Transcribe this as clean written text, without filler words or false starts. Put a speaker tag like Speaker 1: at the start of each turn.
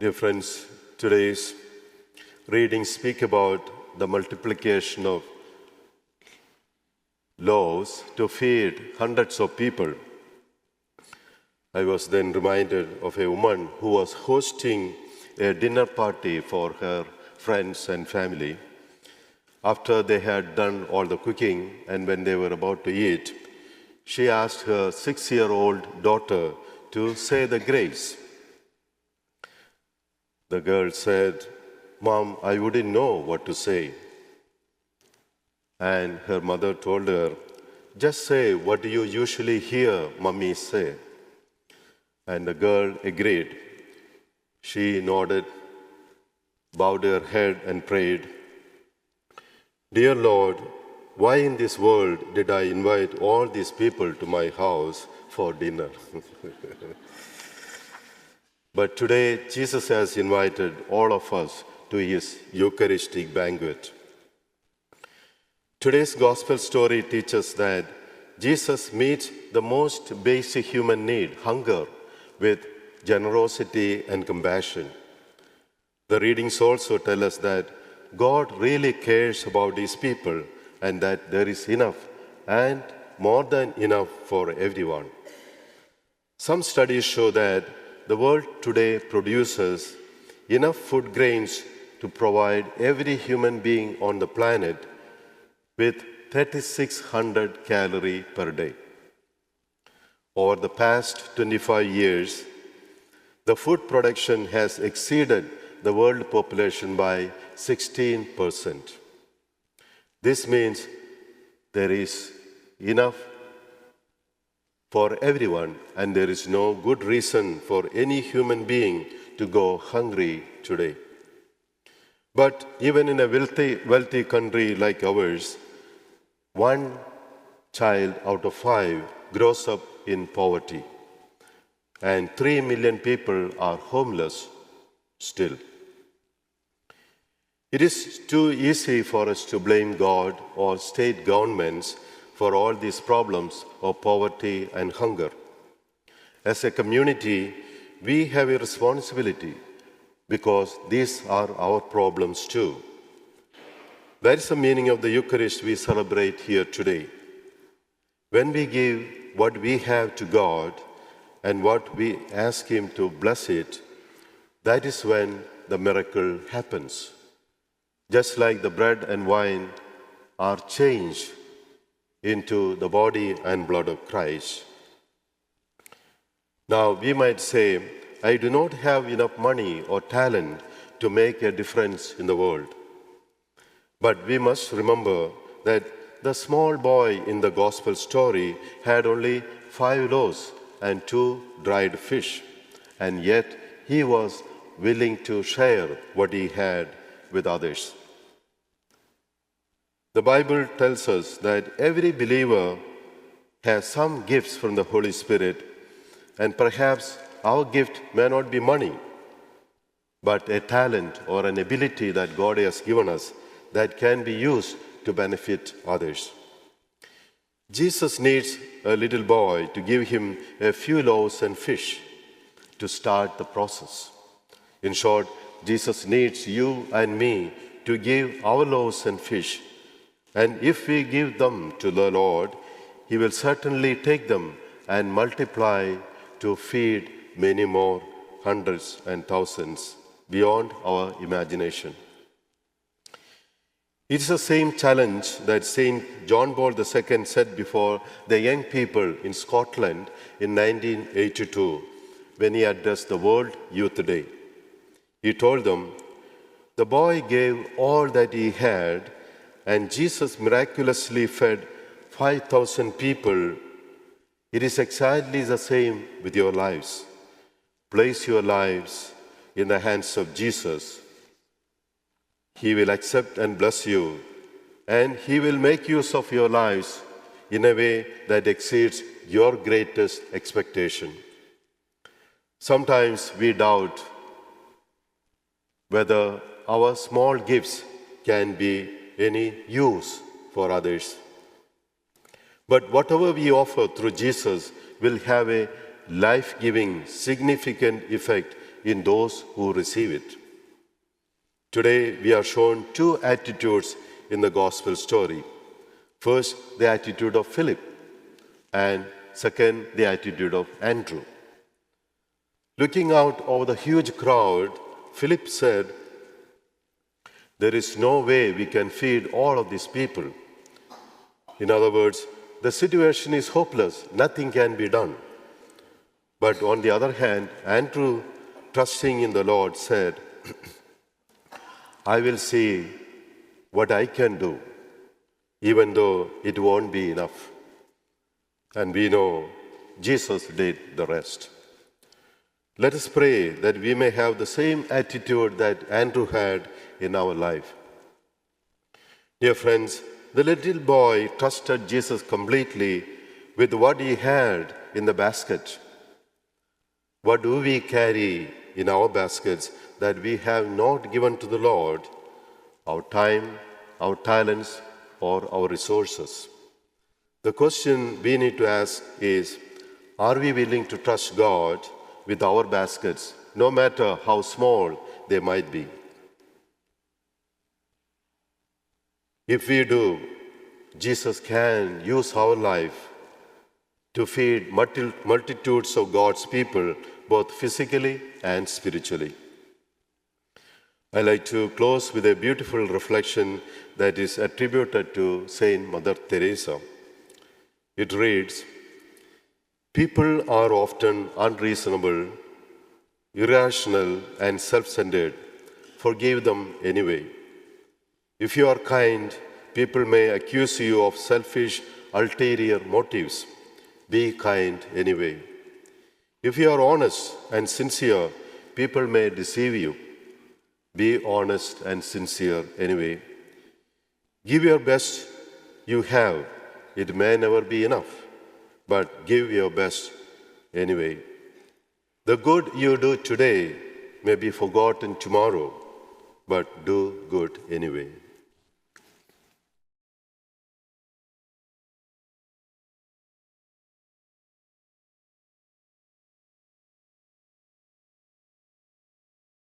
Speaker 1: Dear friends, today's readings speak about the multiplication of loaves to feed hundreds of people. I was then reminded of a woman who was hosting a dinner party for her friends and family. After they had done all the cooking and when they were about to eat, she asked her 6-year-old daughter to say the grace. The girl said, "Mom, I wouldn't know what to say." And her mother told her, "Just say what do you usually hear Mummy say." And the girl agreed. She nodded, bowed her head and prayed, "Dear Lord, why in this world did I invite all these people to my house for dinner?" But today, Jesus has invited all of us to his Eucharistic banquet. Today's gospel story teaches that Jesus meets the most basic human need, hunger, with generosity and compassion. The readings also tell us that God really cares about his people and that there is enough and more than enough for everyone. Some studies show that the world today produces enough food grains to provide every human being on the planet with 3,600 calories per day. Over the past 25 years, the food production has exceeded the world population by 16%. This means there is enough for everyone, and there is no good reason for any human being to go hungry today. But even in a wealthy country like ours, 1 child out of 5 grows up in poverty, and 3 million people are homeless still. It is too easy for us to blame God or state governments for all these problems of poverty and hunger. As a community, we have a responsibility because these are our problems too. That is the meaning of the Eucharist we celebrate here today. When we give what we have to God and what we ask him to bless it, that is when the miracle happens. Just like the bread and wine are changed into the body and blood of Christ. Now, we might say, "I do not have enough money or talent to make a difference in the world." But we must remember that the small boy in the gospel story had only 5 loaves and 2 dried fish, and yet he was willing to share what he had with others. The Bible tells us that every believer has some gifts from the Holy Spirit, and perhaps our gift may not be money, but a talent or an ability that God has given us that can be used to benefit others. Jesus needs a little boy to give him a few loaves and fish to start the process. In short, Jesus needs you and me to give our loaves and fish. And if we give them to the Lord, he will certainly take them and multiply to feed many more, hundreds and thousands, beyond our imagination. It is the same challenge that St. John Paul II set before the young people in Scotland in 1982 when he addressed the World Youth Day. He told them, "The boy gave all that he had, and Jesus miraculously fed 5,000 people. It is exactly the same with your lives. Place your lives in the hands of Jesus. He will accept and bless you, and he will make use of your lives in a way that exceeds your greatest expectation." Sometimes we doubt whether our small gifts can be any use for others. But whatever we offer through Jesus will have a life-giving, significant effect in those who receive it. Today, we are shown two attitudes in the gospel story. First, the attitude of Philip, and second, the attitude of Andrew. Looking out over the huge crowd, Philip said, "There is no way we can feed all of these people." In other words, the situation is hopeless, nothing can be done. But on the other hand, Andrew, trusting in the Lord, said, "I will see what I can do, even though it won't be enough." And we know Jesus did the rest. Let us pray that we may have the same attitude that Andrew had in our life. Dear friends, the little boy trusted Jesus completely with what he had in the basket. What do we carry in our baskets that we have not given to the Lord? Our time, our talents, or our resources? The question we need to ask is, are we willing to trust God with our baskets, no matter how small they might be? If we do, Jesus can use our life to feed multitudes of God's people, both physically and spiritually. I like to close with a beautiful reflection that is attributed to Saint Mother Teresa. It reads, "People are often unreasonable, irrational, and self-centered. Forgive them anyway. If you are kind, people may accuse you of selfish, ulterior motives. Be kind anyway. If you are honest and sincere, people may deceive you. Be honest and sincere anyway. Give your best you have. It may never be enough, but give your best anyway. The good you do today may be forgotten tomorrow, but do good anyway."